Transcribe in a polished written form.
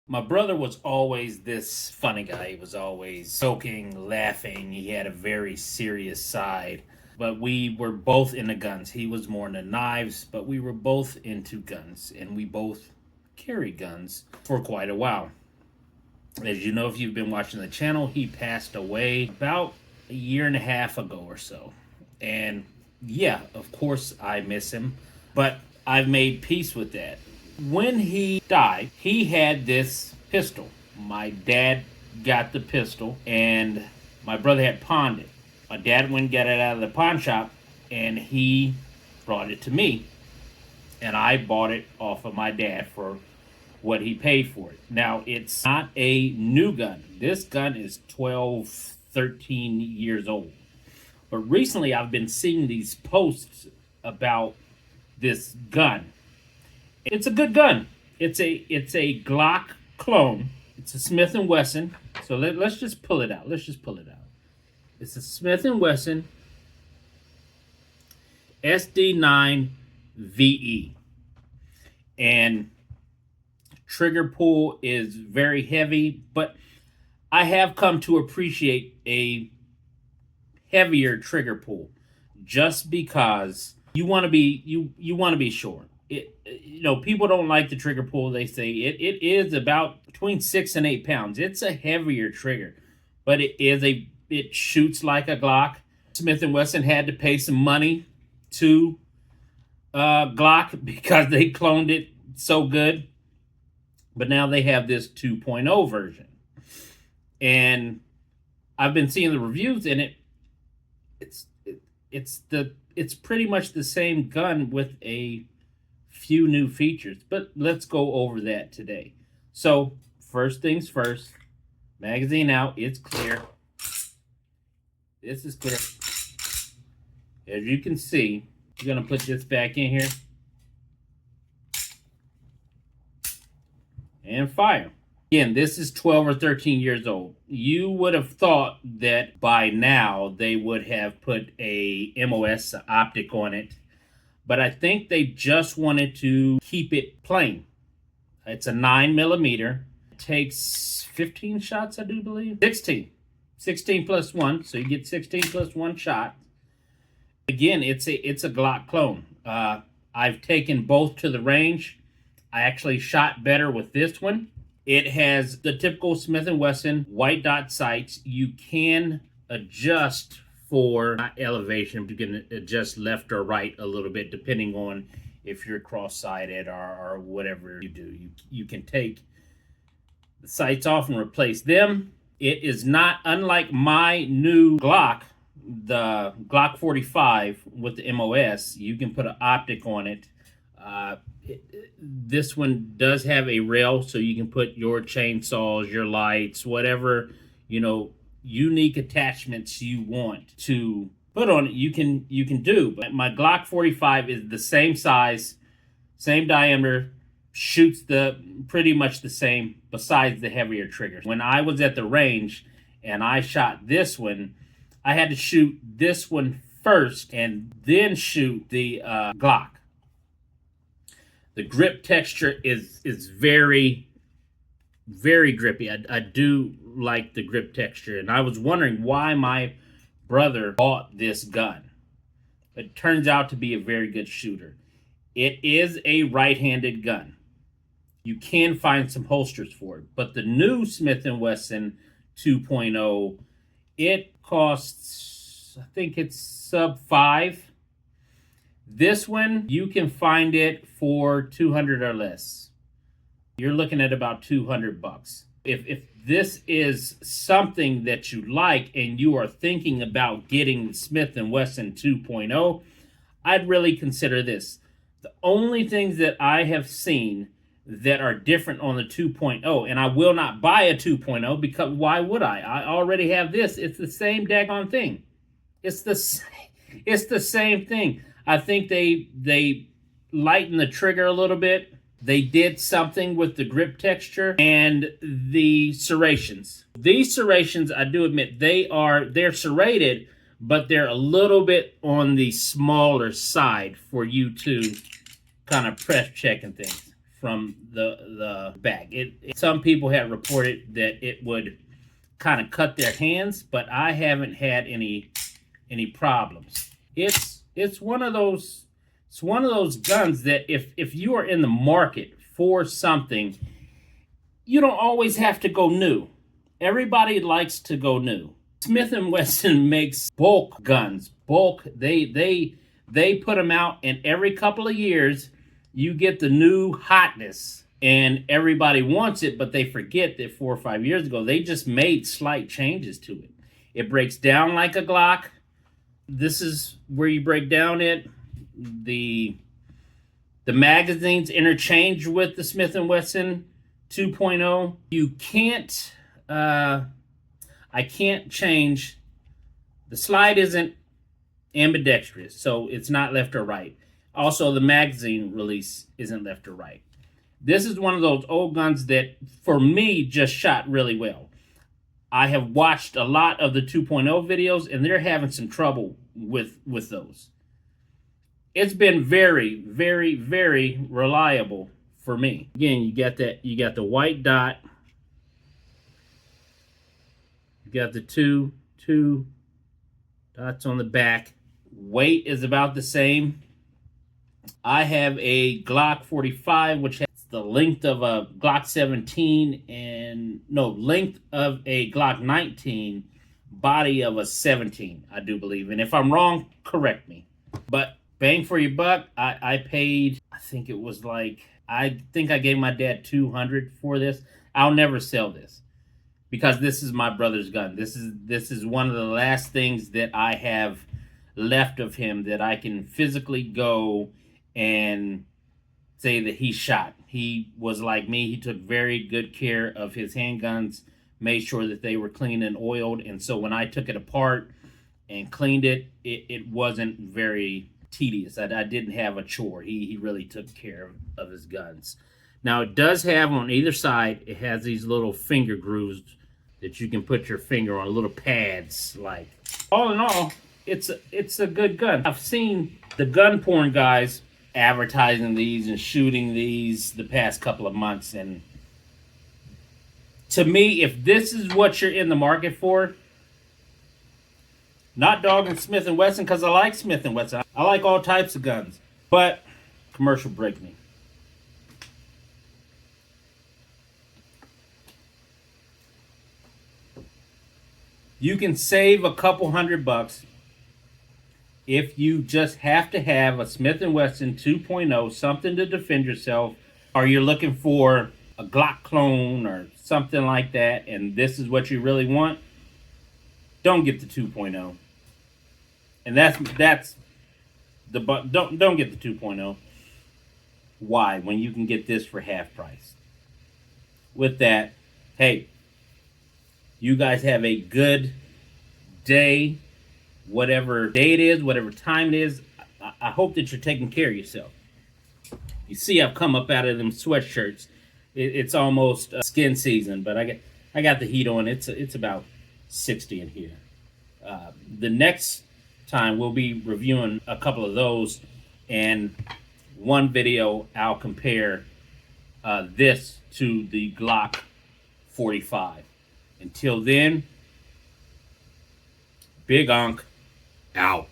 My brother was always this funny guy. He was always joking, laughing. He had a very serious side. But we were both into guns. He was more into knives, but we were both into guns. And we both carried guns for quite a while. As you know, if you've been watching the channel, he passed away about a year and a half ago or so. And yeah, of course I miss him. But I've made peace with that. When he died, he had this pistol. My dad got the pistol, and my brother had pawned it. My dad went and got it out of the pawn shop, and he brought it to me. And I bought it off of my dad for what he paid for it. Now, it's not a new gun. This gun is 12, 13 years old. But recently, I've been seeing these posts about this gun. It's a good gun. It's a Glock clone. It's a Smith Wesson. So let's just pull it out. It's a Smith Wesson SD9VE. And trigger pull is very heavy, but I have come to appreciate a heavier trigger pull just because you want to be you want to be sure. People don't like the trigger pull. They say it is about between 6 and 8 pounds. It's a heavier trigger, but it shoots like a Glock. Smith & Wesson had to pay some money to Glock because they cloned it so good. But now they have this 2.0 version. And I've been seeing the reviews, and it's pretty much the same gun with a few new features, but let's go over that today. So first things first, magazine out, it's clear. This is clear. As you can see, you're gonna put this back in here and fire. Again, this is 12 or 13 years old. You would have thought that by now they would have put a MOS optic on it, but I think they just wanted to keep it plain. It's a 9mm. It takes 15 shots, I do believe. 16 plus 1, so you get 16 plus 1 shot. Again, it's a Glock clone. I've taken both to the range. I actually shot better with this one. It has the typical Smith & Wesson white dot sights. You can adjust for elevation. You can adjust left or right a little bit depending on if you're cross-sighted or whatever you do. You can take the sights off and replace them. It is not unlike my new Glock, the Glock 45 with the MOS. You can put an optic on it. This one does have a rail, so you can put your chainsaws, your lights, whatever, unique attachments you want to put on it, you can do. But my Glock 45 is the same size, same diameter, shoots pretty much the same, besides the heavier triggers. When I was at the range and I shot this one, I had to shoot this one first and then shoot the Glock. The grip texture is very, very grippy. I do like the grip texture, and I was wondering why my brother bought this gun. It turns out to be a very good shooter. It is a right-handed gun. You can find some holsters for it, but the new Smith & Wesson 2.0, it costs, I think it's sub 5. This one, you can find it for $200 or less. You're looking at about $200. If this is something that you like and you are thinking about getting Smith & Wesson 2.0, I'd really consider this. The only things that I have seen that are different on the 2.0, and I will not buy a 2.0 because why would I? I already have this. It's the same daggone thing. It's the same thing. I think they lightened the trigger a little bit. They did something with the grip texture and the serrations. These serrations, I do admit, they're serrated, but they're a little bit on the smaller side for you to kind of press check and things. from the back. Some people had reported that it would kind of cut their hands, but I haven't had any problems. It's one of those guns that if you are in the market for something, you don't always have to go new. Everybody likes to go new. Smith & Wesson makes bulk guns. Bulk, they put them out, and every couple of years you get the new hotness, and everybody wants it, but they forget that 4 or 5 years ago they just made slight changes to it. It breaks down like a Glock. This is where you break down it. The magazines interchange with the Smith & Wesson 2.0. You can't, I can't change. The slide isn't ambidextrous, so it's not left or right. Also, the magazine release isn't left or right. This is one of those old guns that, for me, just shot really well. I have watched a lot of the 2.0 videos, and they're having some trouble with those. It's been very, very, very reliable for me. Again, you got the white dot. You got the two dots on the back. Weight is about the same. I have a Glock 45, which has the length of a Glock 17 and length of a Glock 19, body of a 17, I do believe. And if I'm wrong, correct me. But bang for your buck, I paid, I think it was like, I think I gave my dad $200 for this. I'll never sell this because this is my brother's gun. This is one of the last things that I have left of him that I can physically go and say that he shot. He was like me. He took very good care of his handguns, made sure that they were clean and oiled. And so when I took it apart and cleaned it, it wasn't very tedious. I didn't have a chore. He really took care of his guns. Now it does have on either side, it has these little finger grooves that you can put your finger on, little pads. Like, all in all, it's a good gun. I've seen the gun porn guys advertising these and shooting these the past couple of months, and to me, if this is what you're in the market for, not dogging Smith & Wesson, because I like Smith & Wesson. I like all types of guns, but commercial break me. You can save a couple $100 if you just have to have a Smith & Wesson 2.0, something to defend yourself, or you're looking for a Glock clone or something like that, and this is what you really want. Don't get the 2.0. And that's the don't get the 2.0. Why? When you can get this for half price. With that, hey, you guys have a good day, whatever day it is, whatever time it is. I hope that you're taking care of yourself. You see, I've come up out of them sweatshirts. It's almost skin season, but I got the heat on. It's about 60 in here. The next time we'll be reviewing a couple of those, and one video I'll compare this to the Glock 45. Until then, Big Onk out.